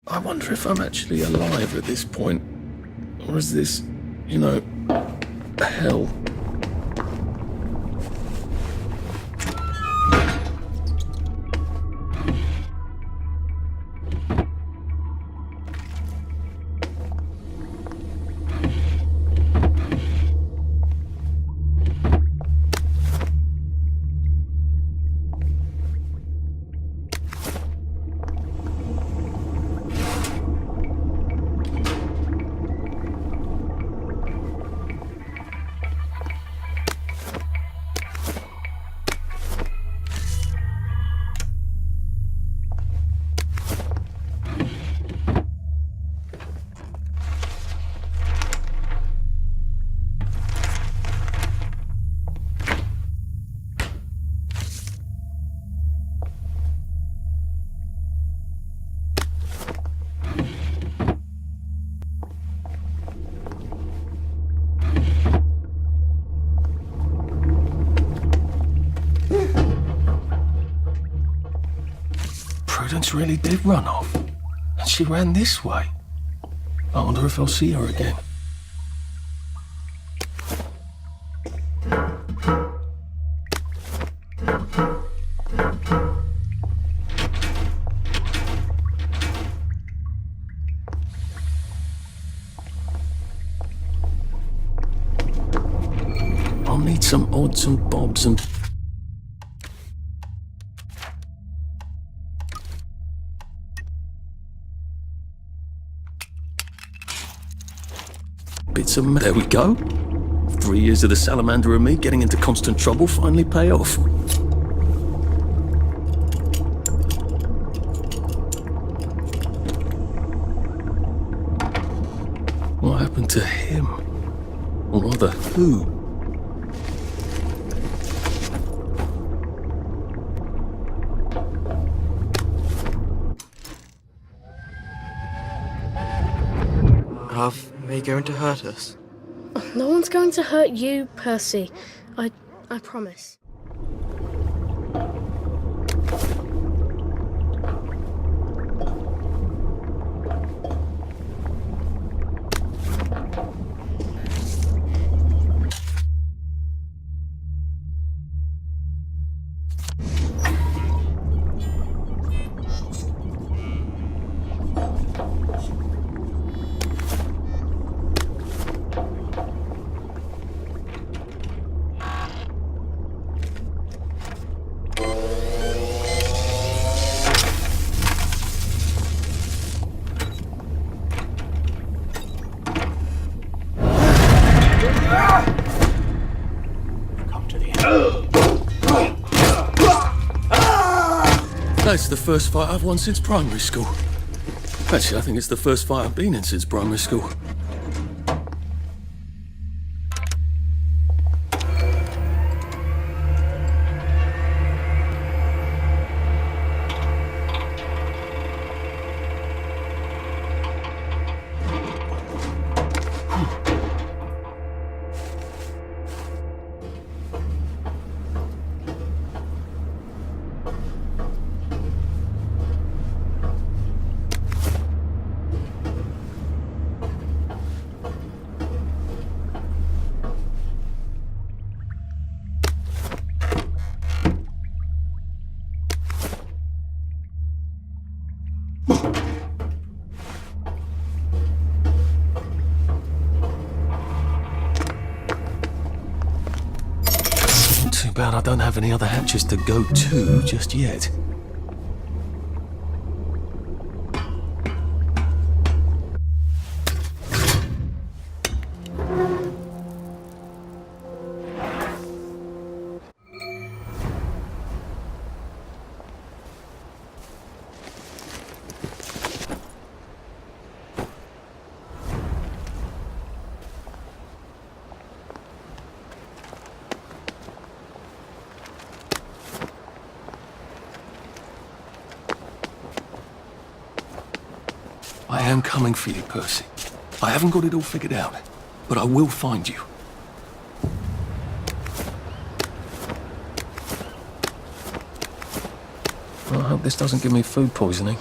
I wonder if I'm actually alive at this point. Or is this, hell? Prudence really did run off. And she ran this way. I wonder if I'll see her again. I'll need some odds and bobs and... bits of... There we go. 3 years of the salamander and me getting into constant trouble finally pay off. What happened to him? Or rather, who? Are they going to hurt us? No one's going to hurt you, Percy. I promise. That's the first fight I've won since primary school. Actually, I think it's the first fight I've been in since primary school. Too bad I don't have any other hatches to go to just yet. I am coming for you, Percy. I haven't got it all figured out, but I will find you. I hope this doesn't give me food poisoning.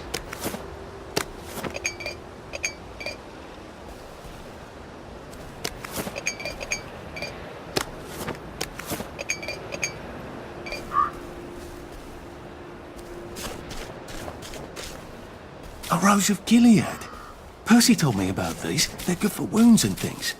A Rose of Gilead. Percy told me about these. They're good for wounds and things.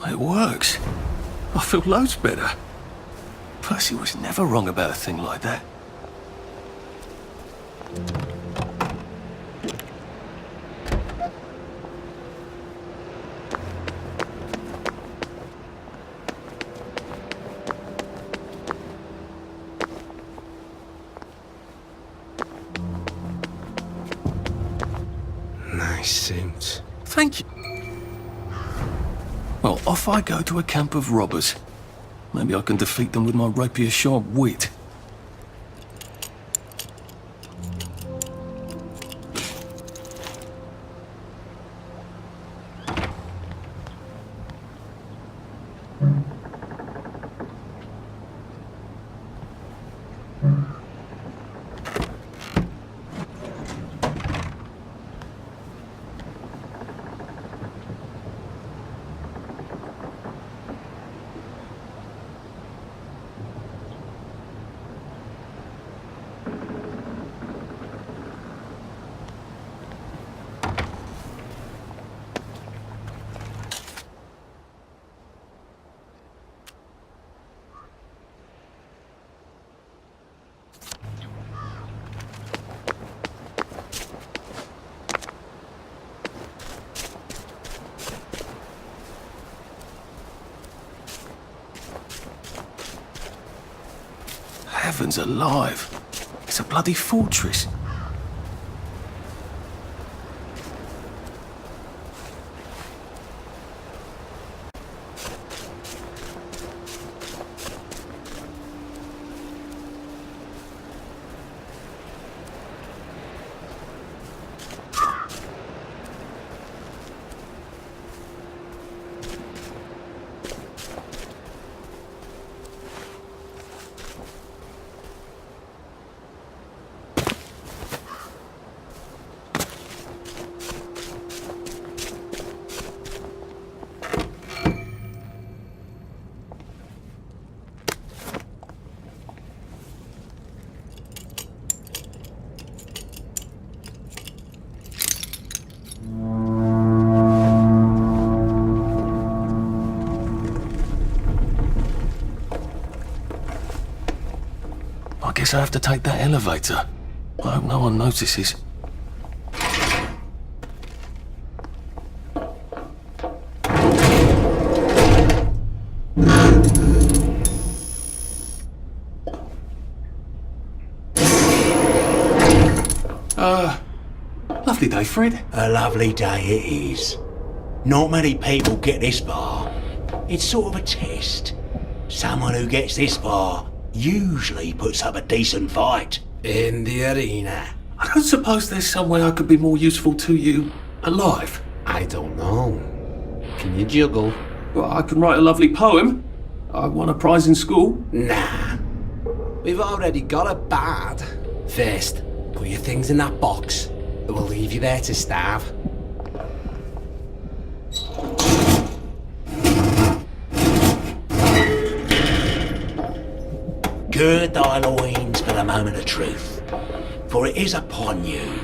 It works. I feel loads better. Percy was never wrong about a thing like that. Nice suit. Thank you. Well, off I go to a camp of robbers. Maybe I can defeat them with my rapier-sharp wit. Heavens alive. It's a bloody fortress. I guess I have to take that elevator. I hope no one notices. Lovely day, Fred. A lovely day it is. Not many people get this far. It's sort of a test. Someone who gets this far usually puts up a decent fight. In the arena. I don't suppose there's some way I could be more useful to you alive. I don't know. Can you juggle? Well, I can write a lovely poem. I won a prize in school. Nah. We've already got a bard. First, put your things in that box. We'll leave you there to starve. Gird thy loins for the moment of truth, for it is upon you.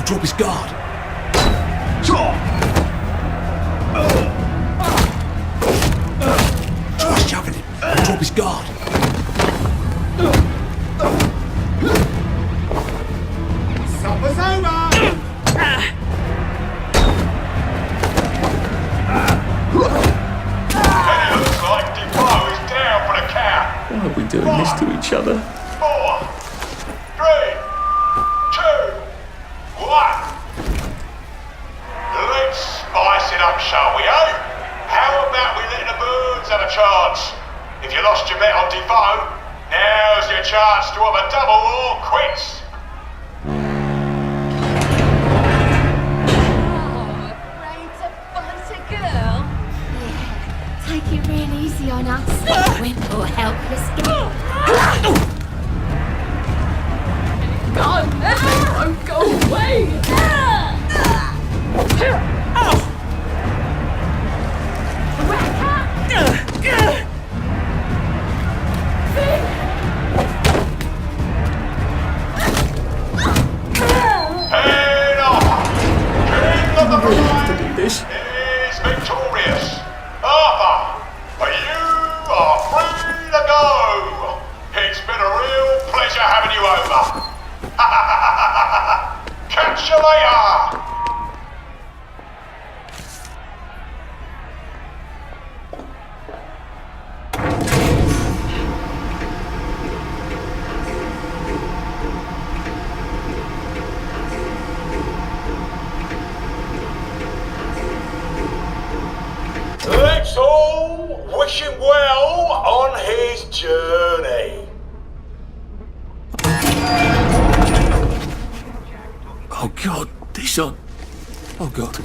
drop his guard. Try shoving him. Drop his guard. Supper's over! It looks like Defoe is down for the count. Why are we doing this to each other? 4, 3, 2, 1. Let's spice it up, shall we, eh? How about we let the birds have a chance? If you lost your bet on Defoe, now's your chance to have a double or quits. Take it real easy on us. We're more helpless. God, everyone, go away! Head off! King of the Bride This? is victorious. Arthur, you are free to go. It's been a real pleasure having you over. Catch you later. Let's all wish him well on his journey. Oh God, this on. Oh God.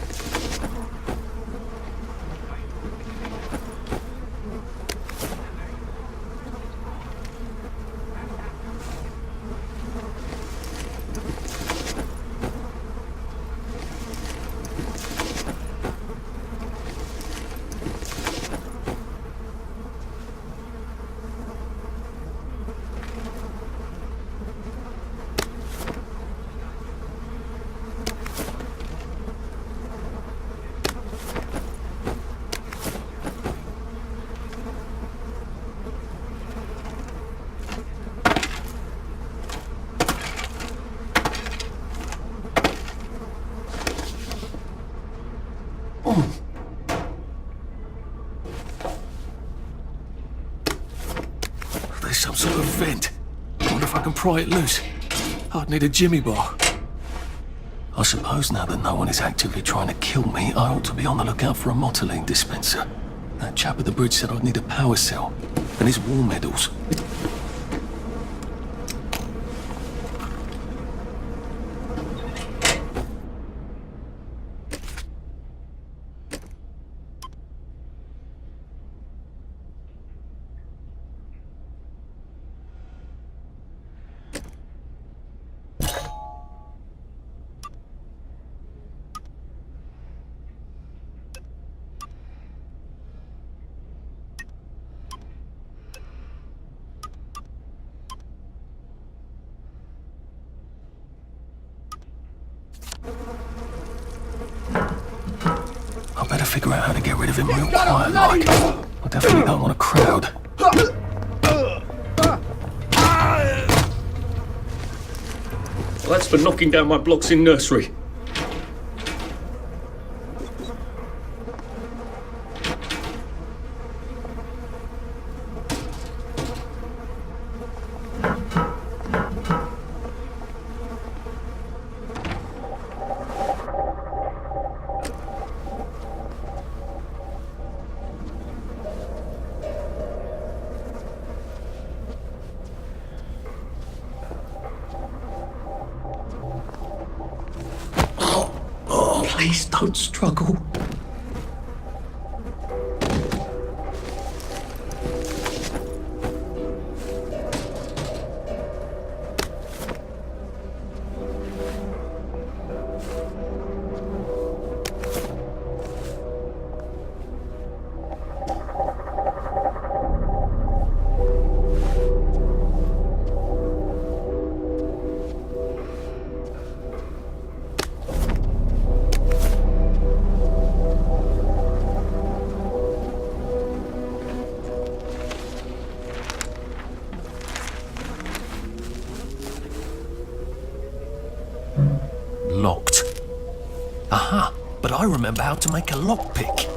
There's some sort of vent. I wonder if I can pry it loose. I'd need a jimmy bar. I suppose now that no one is actively trying to kill me, I ought to be on the lookout for a Motoline dispenser. That chap at the bridge said I'd need a power cell and his war medals. I better figure out how to get rid of him real quiet like. I definitely don't want a crowd. Well, that's for knocking down my blocks in nursery. Please don't struggle. Aha, but I remember how to make a lockpick.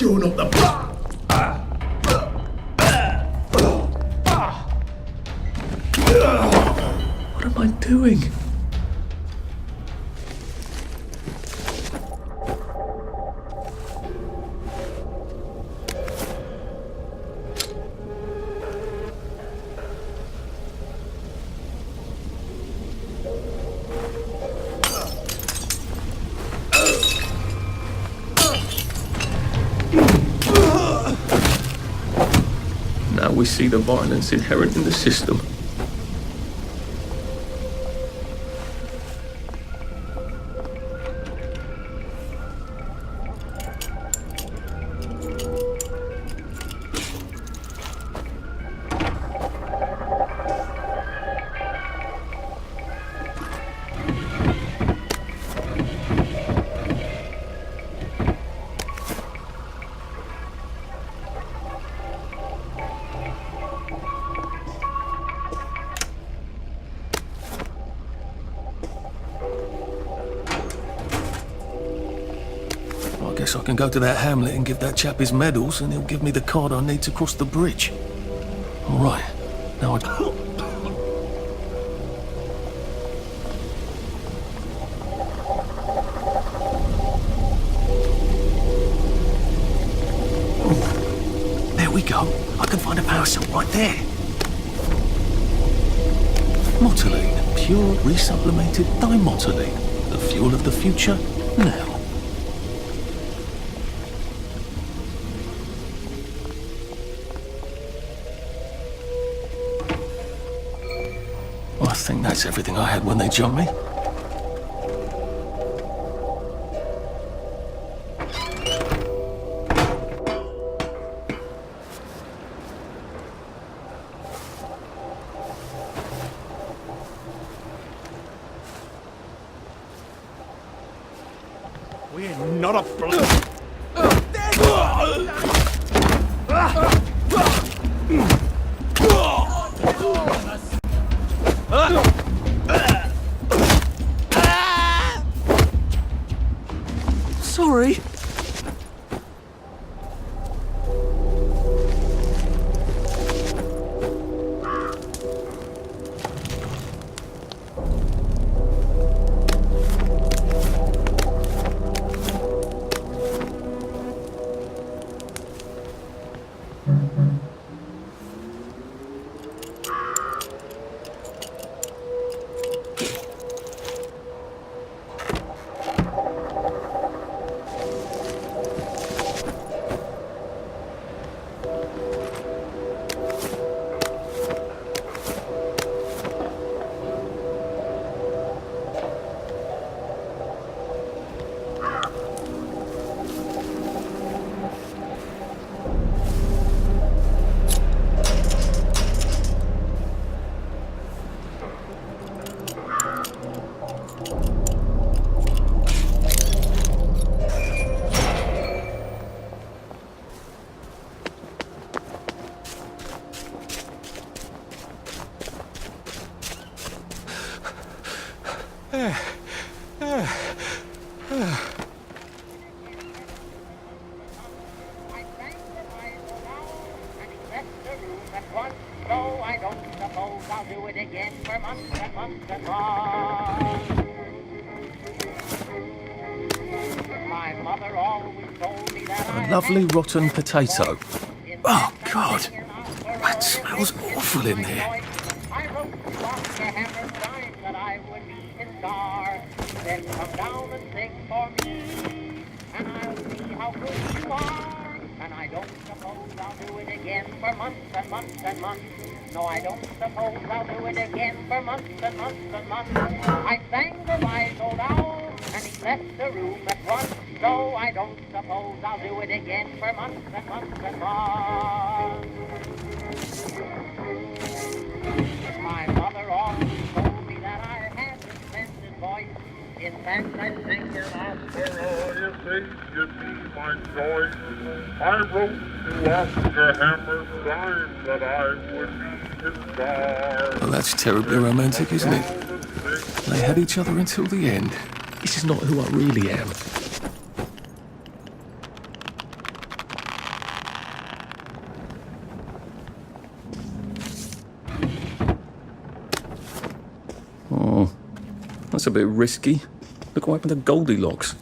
You're not the... What am I doing? Now we see the violence inherent in the system. I guess I can go to that hamlet and give that chap his medals, and he'll give me the card I need to cross the bridge. All right, now I... There we go. I can find a power cell right there. Motoline, pure resublimated dimotoline. The fuel of the future, now. I think that's everything I had when they jumped me. We're not a Sorry. A lovely rotten potato. Oh, God. That smells awful in there. I wrote to Dr. Hammerstein that I would be his star. Then come down and sing for me, and I'll see how good you are. And I don't suppose I'll do it again for months and months and months. No, I don't suppose I'll do it again for months and months and months. I sang the wise old owl, and he left the room at once. So I don't suppose I'll do it again for months and months and months. My mother always told me that I had a splendid voice. In fact, I sang it out for all your sake, you see my choice. I wrote to Oscar Hammerstein that I would be his star. Well, that's terribly romantic, isn't it? They had each other until the end. This is not who I really am. Oh, that's a bit risky. Look what happened to Goldilocks.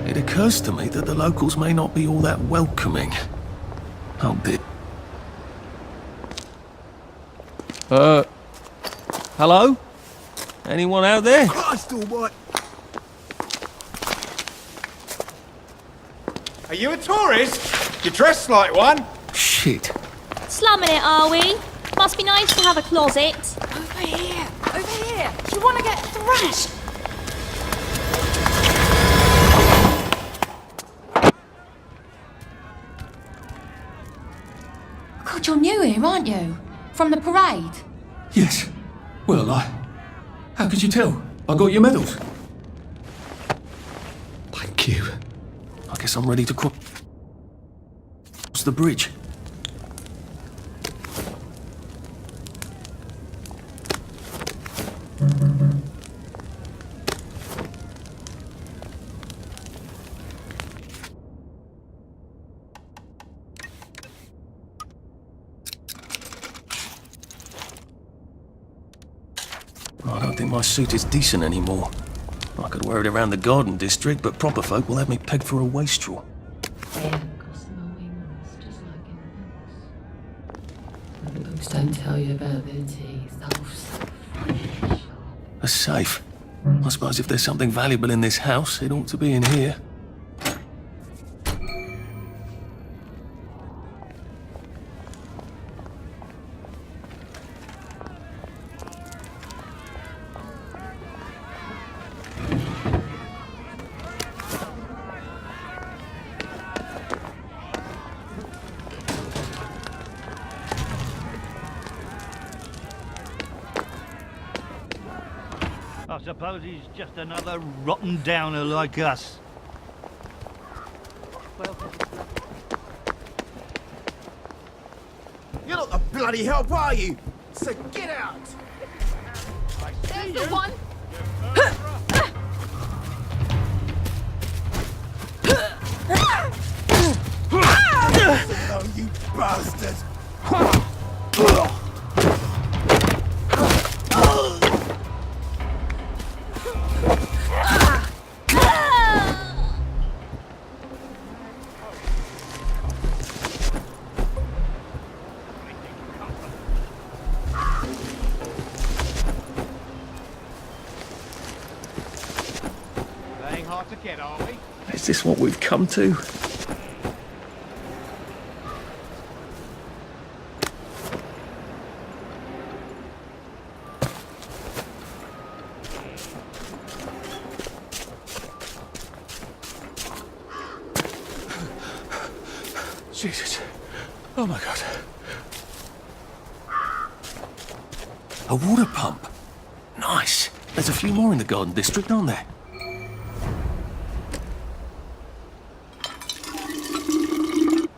It occurs to me that the locals may not be all that welcoming. Oh dear. Hello? Anyone out there? Are you a tourist? You dress like one. Shit. Slumming it, are we? Must be nice to have a closet. Over here! Over here! Do you want to get thrashed? God, you're new here, aren't you? From the parade? Yes. Well, how could you tell? I got your medals. Thank you. I guess I'm ready to cross the bridge. I don't think my suit is decent anymore. I could wear it around the garden district, but proper folk will have me pegged for a wastrel. The books don't tell you about their teeth. A safe. I suppose if there's something valuable in this house, it ought to be in here. I suppose he's just another rotten downer like us. You're not the bloody help, are you? So get out! There's the one! Oh, you bastard! Playing hard to get, are we? Is this what we've come to? Jesus. Oh my God. A water pump. Nice. There's a few more in the Garden District, aren't there?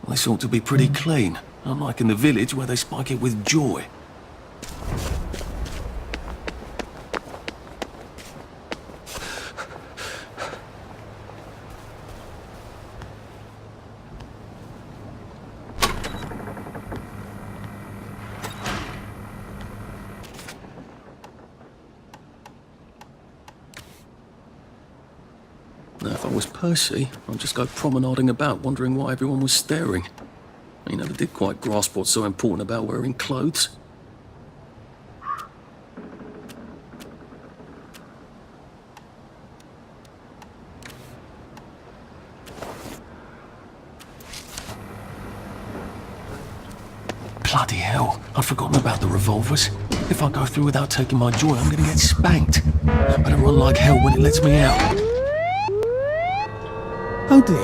Well, this ought to be pretty clean, unlike in the village where they spike it with joy. Now, if I was Percy, I'd just go promenading about, wondering why everyone was staring. He never did quite grasp what's so important about wearing clothes. Bloody hell, I'd forgotten about the revolvers. If I go through without taking my joy, I'm gonna get spanked. I better run like hell when it lets me out. Oh dear.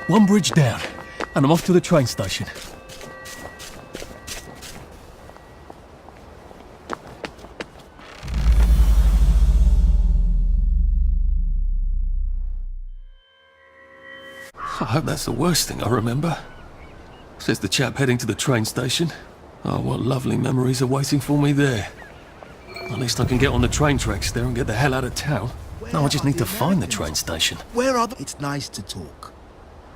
One bridge down, and I'm off to the train station. I hope that's the worst thing I remember. Says the chap heading to the train station. Oh, what lovely memories are waiting for me there. At least I can get on the train tracks there and get the hell out of town. Now I just need to find the train station. Where are the... It's nice to talk.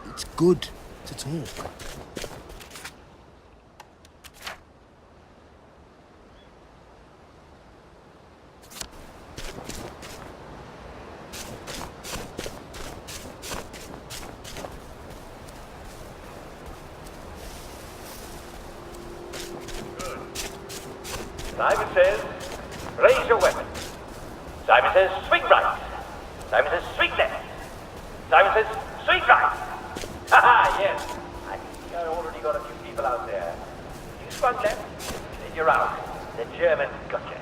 It's good to talk. Simon says, raise your weapon. Simon says, swing right. Simon says, swing left. Simon says, swing right. Haha, yes. I think I already got a few people out there. You swung left, then you're out. The Germans got you.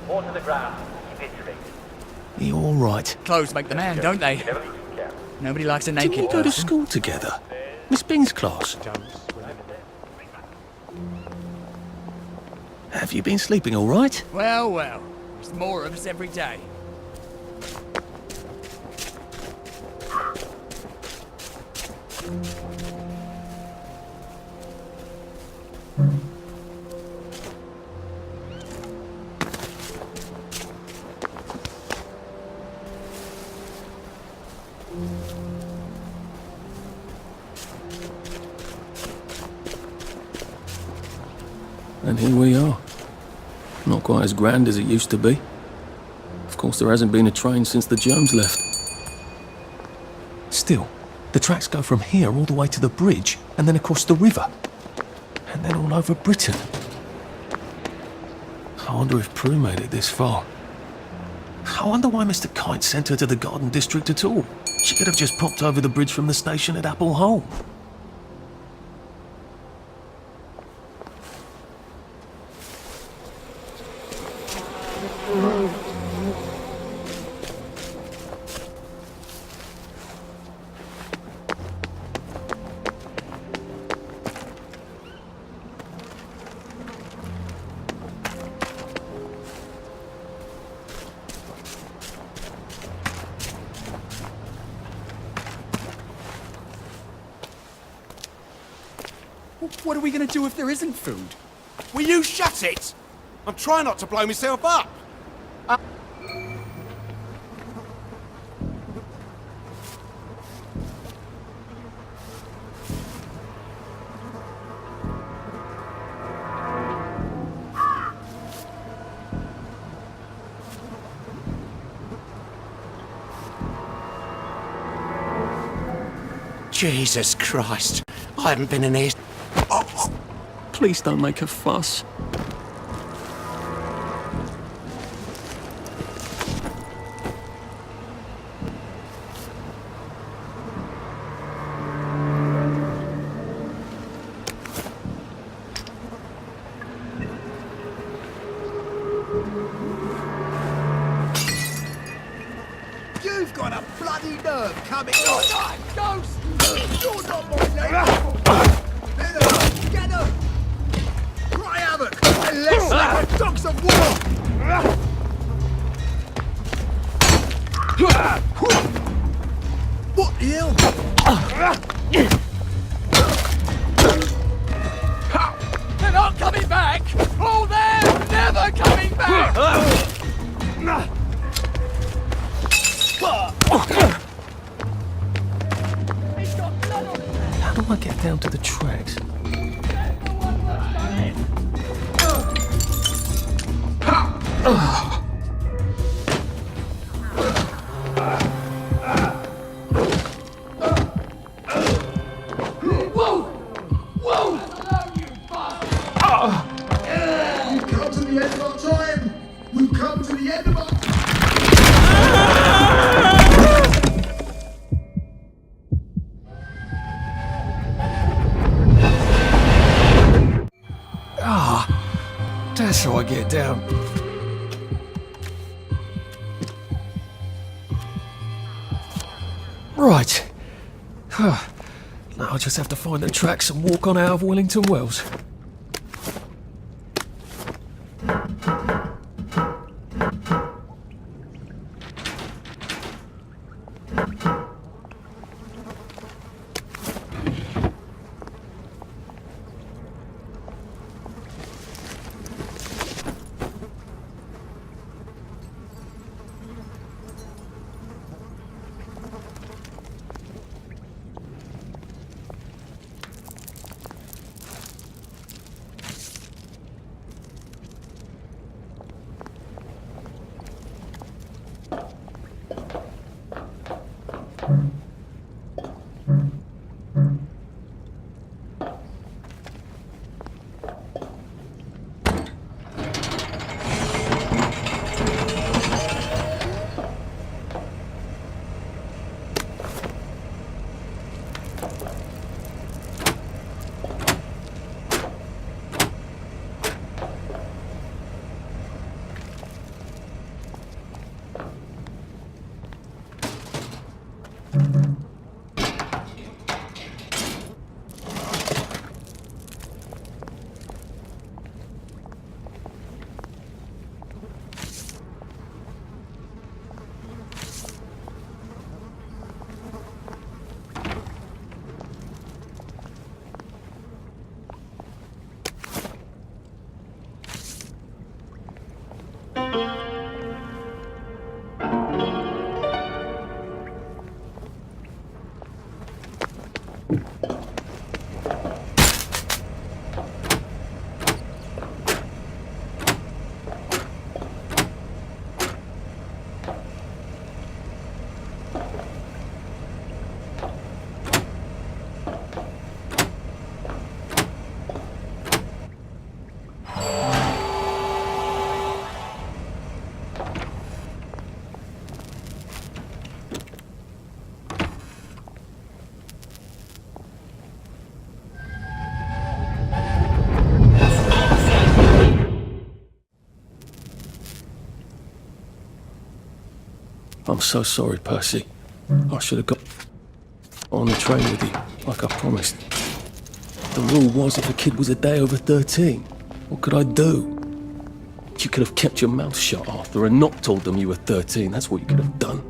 Fall to the ground, keep it straight. You all right? Clothes make the man, don't they? Nobody likes a naked Didn't we go to person. school together? Miss Bing's class? Have you been sleeping all right? Well, well. There's more of us every day. And here we are. Not quite as grand as it used to be. Of course, there hasn't been a train since the Germs left. Still, the tracks go from here all the way to the bridge, and then across the river. And then all over Britain. I wonder if Prue made it this far. I wonder why Mr. Kite sent her to the Garden District at all. She could have just popped over the bridge from the station at Apple Hole. What are we going to do if there isn't food? Will you shut it? I'm trying not to blow myself up. Jesus Christ. I haven't been in here. Please don't make a fuss. You've got a bloody nerve coming on. Ghost! You're not my neighbour! venom! Cry havoc! And less like the dogs of war! What the hell? They're not coming back! Oh, they're never coming back! How do I get down to the tracks? That's how I get down. Right. Now I just have to find the tracks and walk on out of Wellington Wells. I'm so sorry, Percy. I should have got on the train with you, like I promised. The rule was if a kid was a day over 13, what could I do? You could have kept your mouth shut, Arthur, and not told them you were 13. That's what you could have done.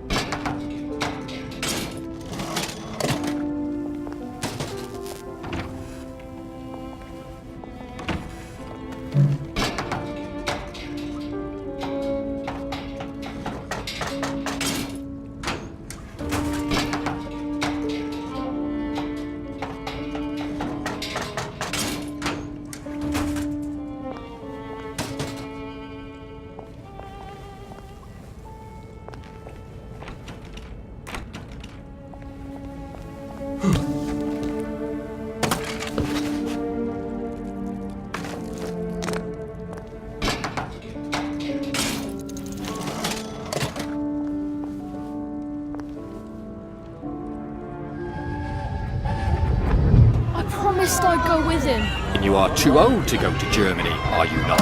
I'd go with him. And you are too old to go to Germany, are you not?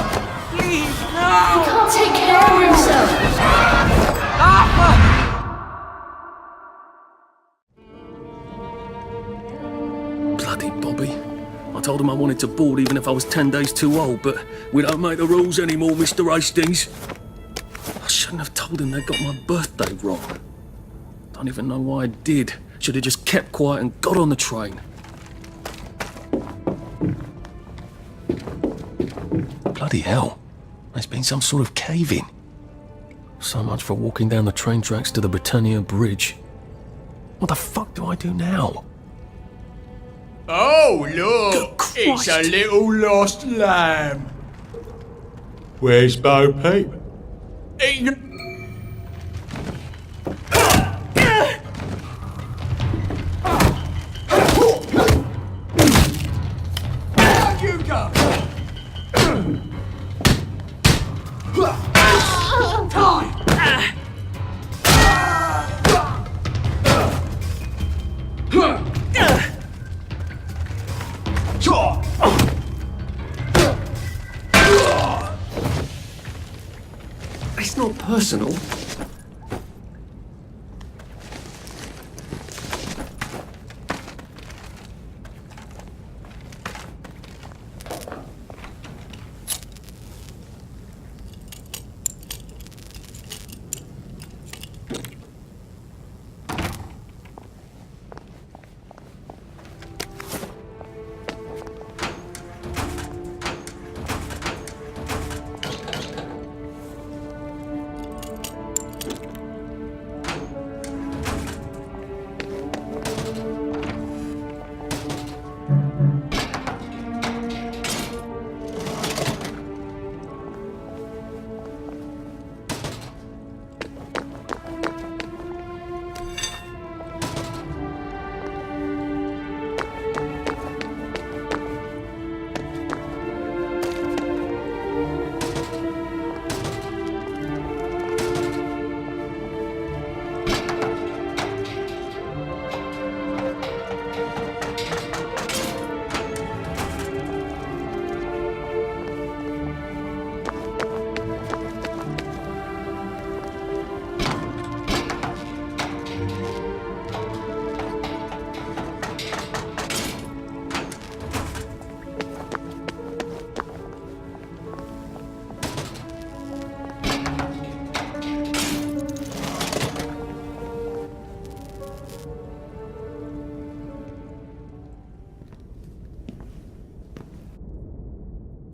Please, no! He can't take care of himself! Arthur! Bloody Bobby. I told him I wanted to board even if I was 10 days too old, but we don't make the rules anymore, Mr. Hastings. I shouldn't have told him they got my birthday wrong. Don't even know why I did. Should have just kept quiet and got on the train. Bloody hell. There's been some sort of cave-in. So much for walking down the train tracks to the Britannia Bridge. What the fuck do I do now? Oh, look! It's a little lost lamb. Where's Bo Peep? Down you go! Time! It's not personal.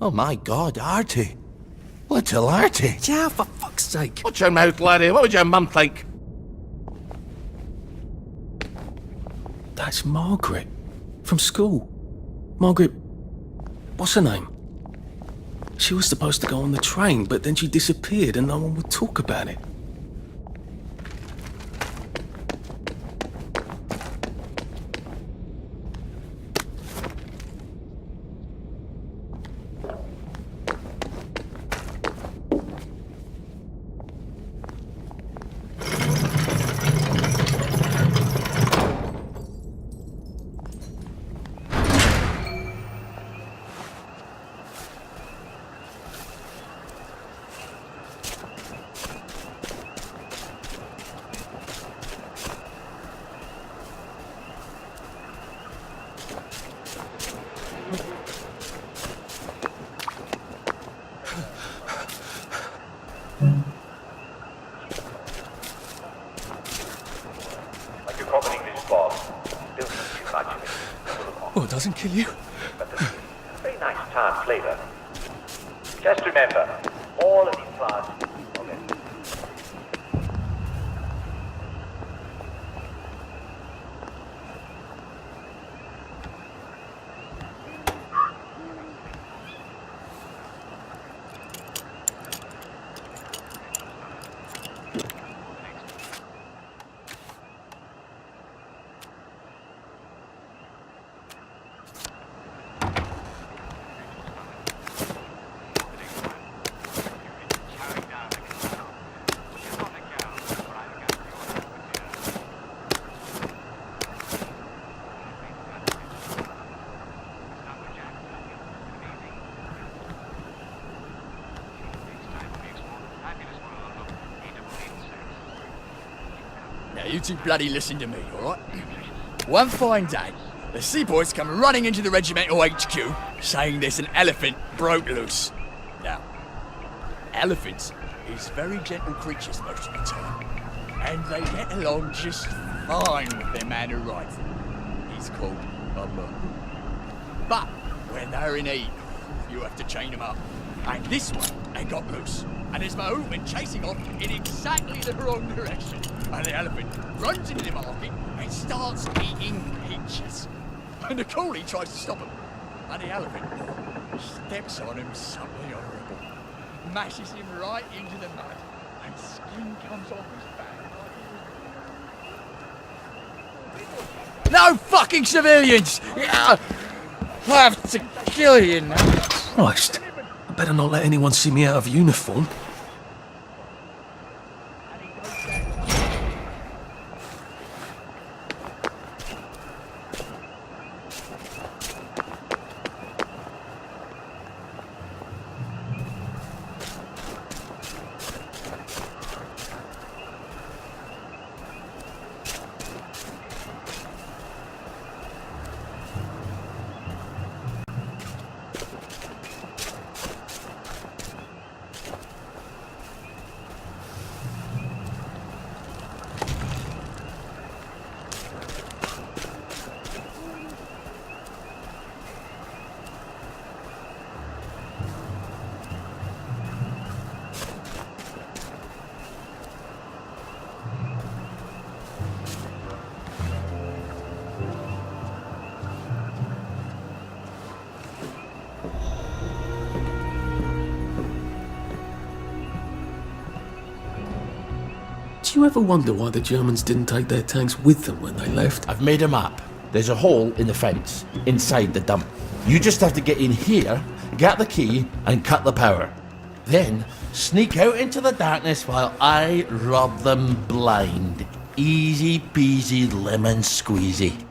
Oh my God, Artie. Little Artie. Yeah, for fuck's sake. Watch your mouth, laddie. What would your mum think? That's Margaret. From school. Margaret... What's her name? She was supposed to go on the train, but then she disappeared and no one would talk about it. Well, it doesn't kill you. But there's a very nice tart flavour. Just remember, all of these plants are organic. Now, you two bloody listen to me, alright? One fine day, the seaboys come running into the regimental HQ, saying there's an elephant broke loose. Now, elephants is very gentle creatures most of the time, and they get along just fine with their man who rides them. He's called a Mahout. But when they're in heat, you have to chain them up. And this one, they got loose. And his Mahout went chasing off in exactly the wrong direction. And the elephant runs into the market and starts eating peaches. And the coolie tries to stop him. And the elephant steps on him something horrible. Mashes him right into the mud. And skin comes off his back. No fucking civilians! Yeah, I have to kill you now. Christ. I better not let anyone see me out of uniform. Do you ever wonder why the Germans didn't take their tanks with them when they left? I've made a map. There's a hole in the fence, inside the dump. You just have to get in here, get the key, and cut the power. Then, sneak out into the darkness while I rob them blind. Easy peasy lemon squeezy.